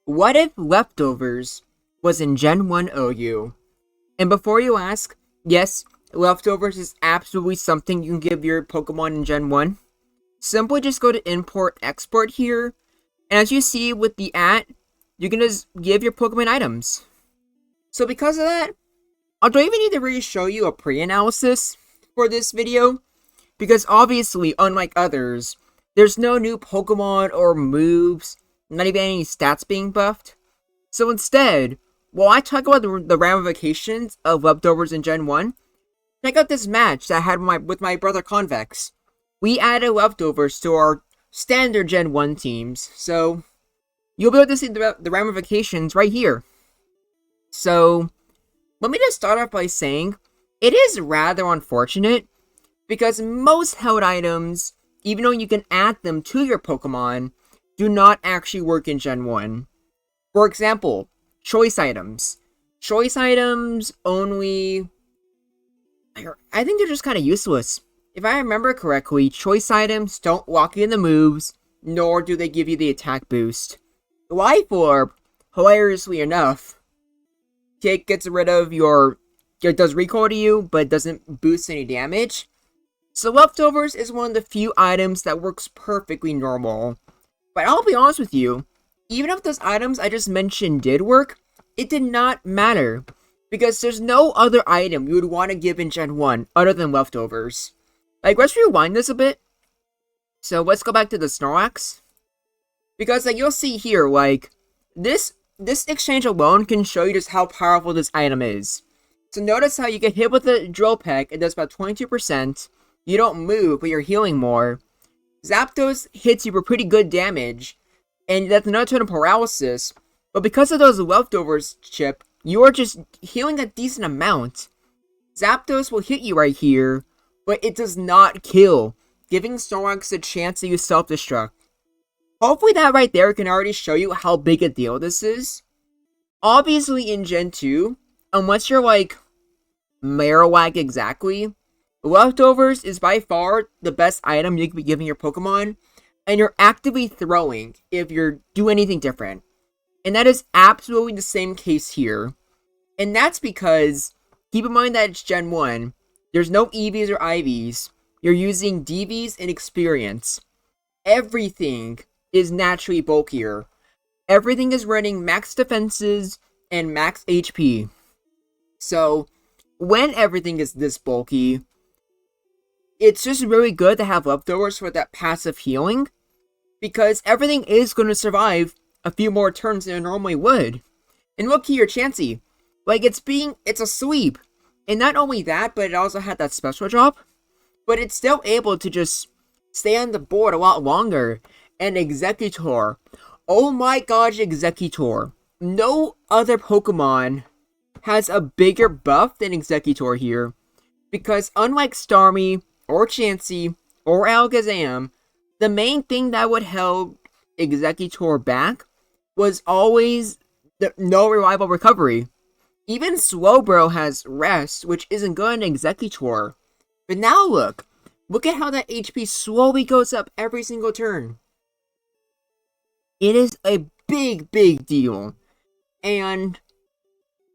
What if Leftovers was in Gen 1 OU? And before you ask, yes, Leftovers is absolutely something you can give your Pokemon in Gen 1. Simply just go to Import Export here, and as you see with the you can just give your Pokemon items. So because of that, I don't even need to really show you a pre-analysis for this video, because obviously, unlike others, there's no new Pokemon or moves, not even any stats being buffed. So instead, while I talk about the ramifications of Leftovers in Gen 1, check out this match that I had with my brother Convex. We added Leftovers to our standard Gen 1 teams, so you'll be able to see the ramifications right here. So, let me just start off by saying, it is rather unfortunate, because most held items, even though you can add them to your Pokemon, do not actually work in Gen 1. For example, choice items. Choice items only... I think they're just kind of useless. If I remember correctly, choice items don't lock in the moves, nor do they give you the attack boost. The Life Orb, hilariously enough, gets rid of it does recoil to you, but it doesn't boost any damage. So Leftovers is one of the few items that works perfectly normal. But I'll be honest with you, even if those items I just mentioned did work, it did not matter. Because there's no other item you would want to give in Gen 1 other than Leftovers. Like, let's rewind this a bit. So let's go back to the Snorlax. Because like you'll see here, like, this exchange alone can show you just how powerful this item is. So notice how you get hit with a Drill Peck, it does about 22%. You don't move, but you're healing more. Zapdos hits you for pretty good damage, and that's another turn of paralysis. But because of those Leftovers chip, you are just healing a decent amount. Zapdos will hit you right here, but it does not kill, giving Snorlax a chance to use self-destruct. Hopefully that right there can already show you how big a deal this is. Obviously in Gen 2, unless you're like Marowak exactly, Leftovers is by far the best item you can be giving your Pokemon, and you're actively throwing if you're doing anything different. And that is absolutely the same case here. And that's because, keep in mind that it's Gen 1, there's no EVs or IVs, you're using DVs and experience. Everything is naturally bulkier. Everything is running max defenses and max HP. So, when everything is this bulky, it's just really good to have Leftovers for that passive healing, because everything is going to survive a few more turns than it normally would. And look here, Chansey. Like, it's a sweep. And not only that, but it also had that special drop. But it's still able to just stay on the board a lot longer. And Exeggutor. Oh my gosh, Exeggutor. No other Pokemon has a bigger buff than Exeggutor here. Because unlike Starmie, or Chansey, or Alakazam, the main thing that would hold Exeggutor back was always no reliable recovery. Even Slowbro has rest, which isn't good in Exeggutor. But now look at how that HP slowly goes up every single turn. It is a big deal. And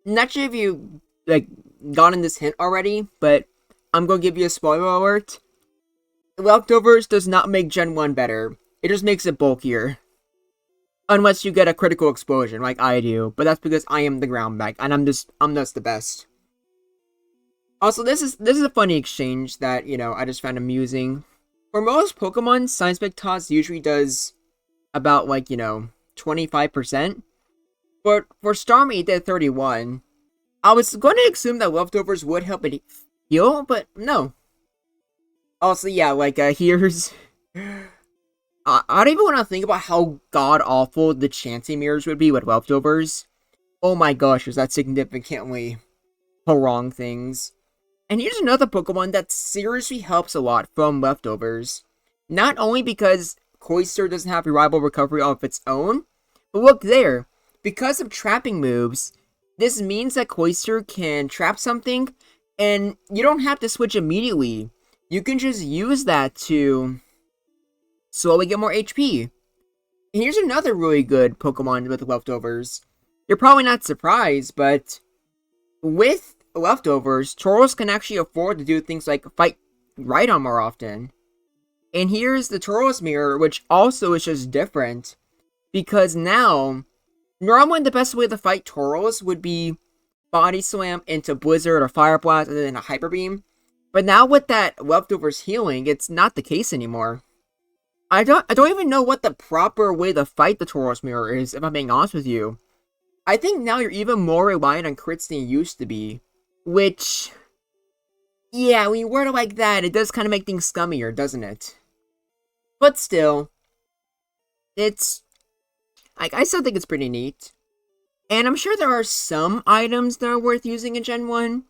not sure if you gotten this hint already, but I'm gonna give you a spoiler alert. Leftovers does not make Gen 1 better. It just makes it bulkier. Unless you get a critical explosion like I do, but that's because I am the ground bag and I'm just the best. Also, this is a funny exchange that, I just found amusing. For most Pokemon, Seismic Toss usually does about 25%. But for Starmie it did 31. I was going to assume that Leftovers would help it heal, but no. Also, yeah, here's I don't even want to think about how god-awful the Chansey mirrors would be with Leftovers. Oh my gosh, is that significantly wrong things. And here's another Pokemon that seriously helps a lot from Leftovers. Not only because Cloyster doesn't have reliable recovery of its own, but look there. Because of trapping moves, this means that Cloyster can trap something, and you don't have to switch immediately. You can just use that to slowly get more HP. Here's another really good Pokemon with leftovers. You're probably not surprised, but with leftovers, Tauros can actually afford to do things like fight Rhydon more often. And here's the Tauros Mirror, which also is just different. Because now, normally the best way to fight Tauros would be Body Slam into Blizzard or Fire Blast and then a Hyper Beam. But now with that leftovers healing, it's not the case anymore. I don't even know what the proper way to fight the Tauros Mirror is, if I'm being honest with you. I think now you're even more reliant on crits than you used to be. Which, yeah, when you word it like that, it does kind of make things scummier, doesn't it? But still, it's, like, I still think it's pretty neat. And I'm sure there are some items that are worth using in Gen 1.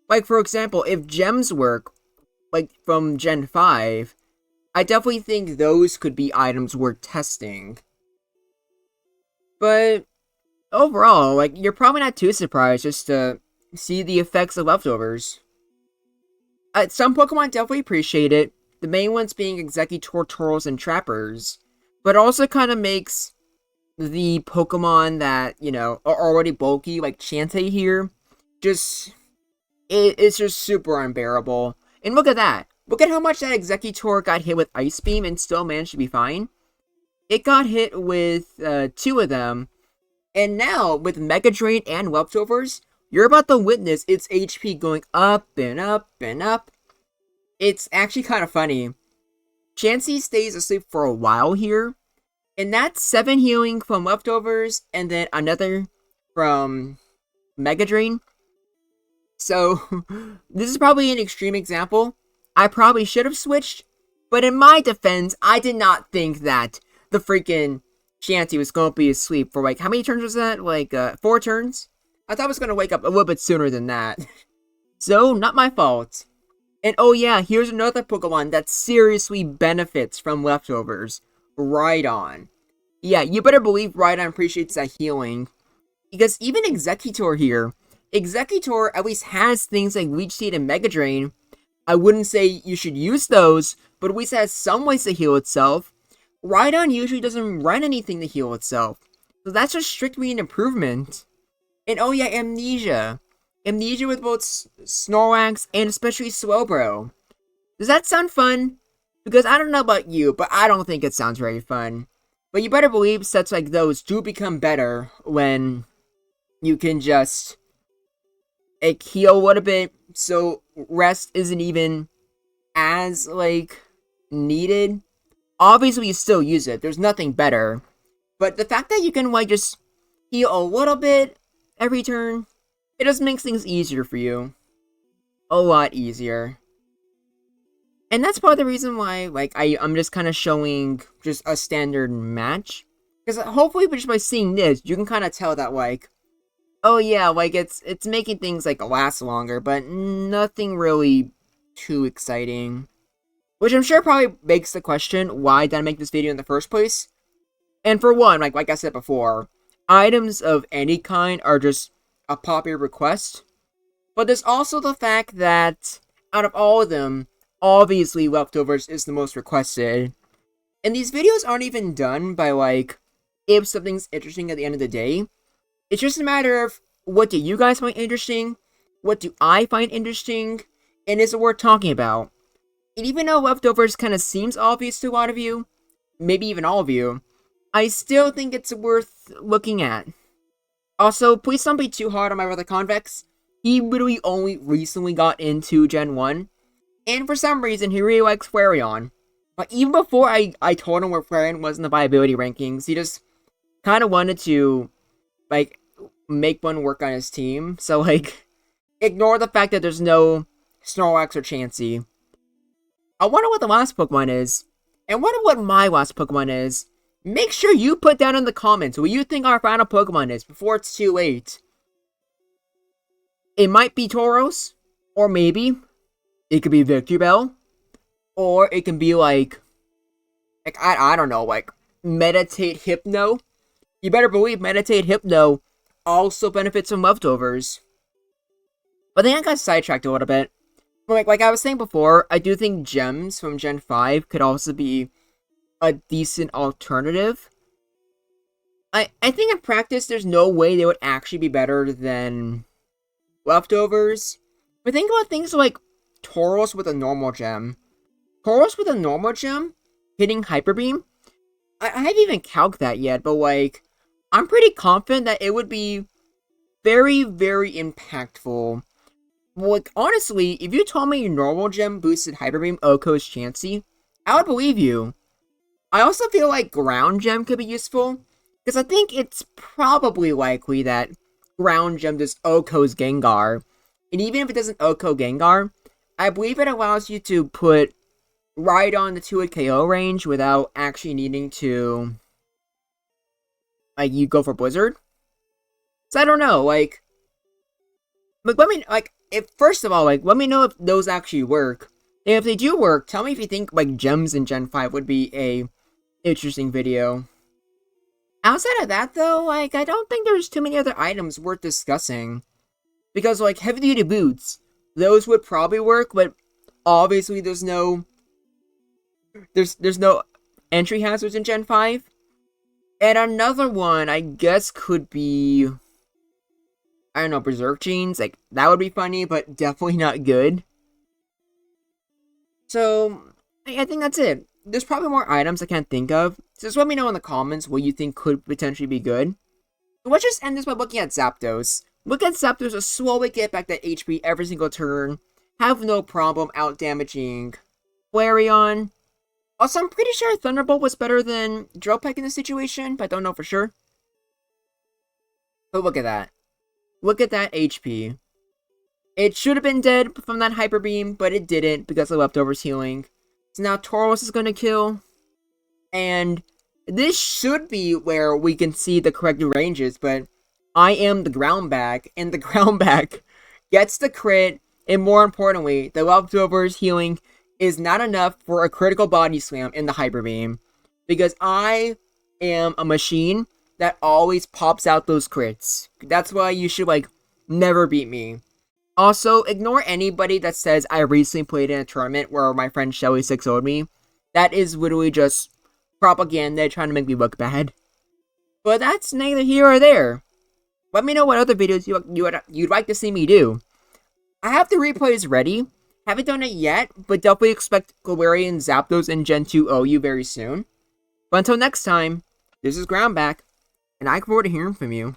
Like, for example, if gems work, like, from Gen 5, I definitely think those could be items worth testing. But overall, like, you're probably not too surprised just to see the effects of leftovers. Some Pokemon definitely appreciate it, the main ones being Exeggutor, Tauros, and Trappers. But it also kind of makes the Pokemon that, you know, are already bulky, like Chansey here, it's just super unbearable. And look at that. Look at how much that Exeggutor got hit with Ice Beam and still managed to be fine. It got hit with 2 of them. And now, with Mega Drain and Leftovers, you're about to witness its HP going up and up and up. It's actually kind of funny. Chansey stays asleep for a while here. And that's 7 healing from Leftovers and then another from Mega Drain. So, this is probably an extreme example. I probably should have switched, but in my defense, I did not think that the freaking Chansey was going to be asleep for, like, how many turns was that? Like, 4 turns? I thought I was going to wake up a little bit sooner than that. So, not my fault. And oh yeah, here's another Pokemon that seriously benefits from leftovers. Rhydon. Yeah, you better believe Rhydon appreciates that healing. Because even Exeggutor here, Exeggutor at least has things like Leech Seed and Mega Drain. I wouldn't say you should use those, but at least it has some ways to heal itself. Rhydon usually doesn't run anything to heal itself, so that's just strictly an improvement. And oh yeah, Amnesia. Amnesia with both Snorlax and especially Slowbro. Does that sound fun? Because I don't know about you, but I don't think it sounds very fun. But you better believe sets like those do become better when you can just heal a little bit, so rest isn't even as, like, needed. Obviously, you still use it. There's nothing better. But the fact that you can, like, just heal a little bit every turn, it just makes things easier for you. A lot easier. And that's part of the reason why, like, I'm just kind of showing just a standard match. Because hopefully, just by seeing this, you can kind of tell that, like, oh yeah, like, it's making things, like, last longer, but nothing really too exciting. Which I'm sure probably begs the question, why did I make this video in the first place? And for one, like I said before, items of any kind are just a popular request. But there's also the fact that, out of all of them, obviously Leftovers is the most requested. And these videos aren't even done by, like, if something's interesting at the end of the day. It's just a matter of, what do you guys find interesting? What do I find interesting? And is it worth talking about? And even though Leftovers kind of seems obvious to a lot of you, maybe even all of you, I still think it's worth looking at. Also, please don't be too hard on my brother Convex. He literally only recently got into Gen 1, and for some reason, he really likes Flareon. But even before I told him where Flareon was in the viability rankings, he just kind of wanted to, like, make one work on his team. So, like, ignore the fact that there's no Snorlax or Chansey. I wonder what the last Pokemon is, and wonder what my last Pokemon is. Make sure you put down in the comments what you think our final Pokemon is before it's too late. It might be Tauros, or maybe it could be Victreebel, or it can be like I don't know, like Meditate Hypno. You better believe Meditate Hypno also benefits from Leftovers. But then I got sidetracked a little bit. Like I was saying before, I do think gems from Gen 5 could also be a decent alternative. I think in practice, there's no way they would actually be better than leftovers. But think about things like Tauros with a normal gem. Tauros with a normal gem hitting Hyper Beam. I haven't even calculated that yet, but like, I'm pretty confident that it would be very, very impactful. Like, honestly, if you told me your normal gem boosted Hyper Beam Oko's Chansey, I would believe you. I also feel like ground gem could be useful, because I think it's probably likely that ground gem does Oko's Gengar. And even if it doesn't Oko Gengar, I believe it allows you to put right on the 2-hit KO range without actually needing to, like, you go for Blizzard. So I don't know, like let me, like, if, first of all, like, let me know if those actually work. And if they do work, tell me if you think, like, gems in Gen 5 would be a interesting video. Outside of that, though, like, I don't think there's too many other items worth discussing. Because, like, heavy-duty boots, those would probably work, but obviously there's no entry hazards in Gen 5. And another one, I guess, could be, I don't know, Berserk Jeans. Like, that would be funny, but definitely not good. So, I think that's it. There's probably more items I can't think of. So just let me know in the comments what you think could potentially be good. So let's just end this by looking at Zapdos. Look at Zapdos to slowly get back that HP every single turn. Have no problem out-damaging Flareon. Also, I'm pretty sure Thunderbolt was better than Drill Peck in this situation, but I don't know for sure. But look at that. Look at that HP. It should have been dead from that Hyper Beam, but it didn't because of Leftovers healing. So now Tauros is going to kill. And this should be where we can see the correct ranges, but I am the ground back, and the ground back gets the crit, and more importantly, the Leftovers healing is not enough for a critical body slam in the Hyper Beam, because I am a machine that always pops out those crits. That's why you should, like, never beat me. Also, ignore anybody that says I recently played in a tournament where my friend Shelly 6-0'd me. That is literally just propaganda trying to make me look bad. But that's neither here or there. Let me know what other videos you'd like to see me do. I have the replays ready. Haven't done it yet, but definitely expect Galarian Zapdos and Gen 2 OU very soon. But until next time, this is Groundback, and I look forward to hearing from you.